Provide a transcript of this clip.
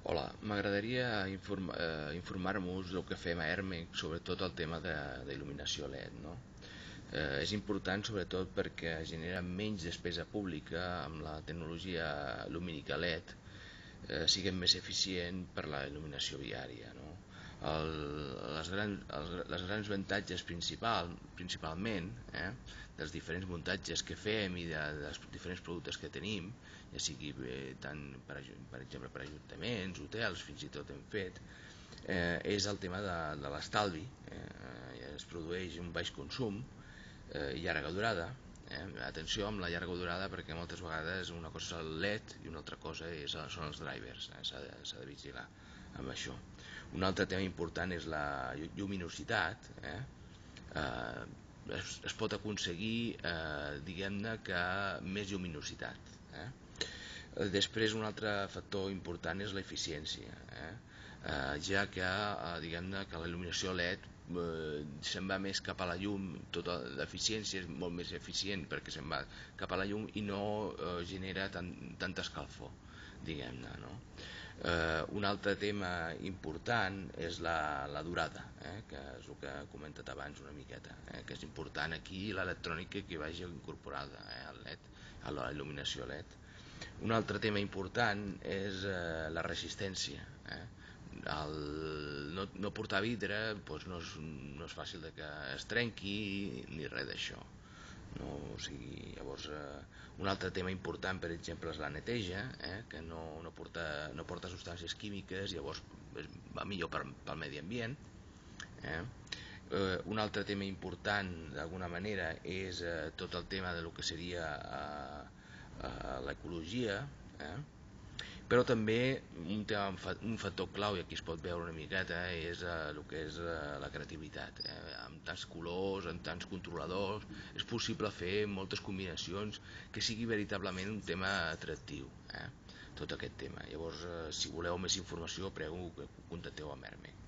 Hola, m'agradaria informar-vos del que fem a Hermec, sobretot el tema d'il·luminació LED, no? És important sobretot perquè genera menys despesa pública amb la tecnologia lumínica LED, siguem més eficient per la il·luminació viària, no? Les grans avantatges principalment dels diferents muntatges que fem i dels diferents productes que tenim, ja sigui tant per exemple per ajuntaments, hotels, fins i tot hem fet, és el tema de l'estalvi. Es produeix un baix consum i llarga durada. Atenció amb la llarga durada, perquè moltes vegades una cosa és el LED i una altra cosa són els drivers. S'ha de vigilar amb això. Un altre tema important és la lluminositat. Es pot aconseguir, diguem-ne, que més lluminositat. Després, un altre factor important és l'eficiència, ja que diguem-ne que la il·luminació LED se'n va més cap a la llum. Tota l'eficiència és molt més eficient perquè se'n va cap a la llum i no genera tanta escalfor, diguem-ne, no? Un altre tema important és la durada, que és el que he comentat abans una miqueta, que és important aquí l'electrònica que vagi incorporada al LED, a la il·luminació LED. Un altre tema important és la resistència. No portar vidre doncs no és fàcil que es trenqui ni res d'això. No, o sigui, llavors, un altre tema important, per exemple, és la neteja, que no porta substàncies químiques, llavors va millor pel medi ambient. Un altre tema important, d'alguna manera, és tot el tema de lo que seria l'ecologia, però també un factor clau, i aquí es pot veure una miqueta, és el que és la creativitat. Amb tants colors, amb tants controladors, és possible fer moltes combinacions que sigui veritablement un tema atractiu, tot aquest tema. Llavors, si voleu més informació, prego que contacteu amb Hermec.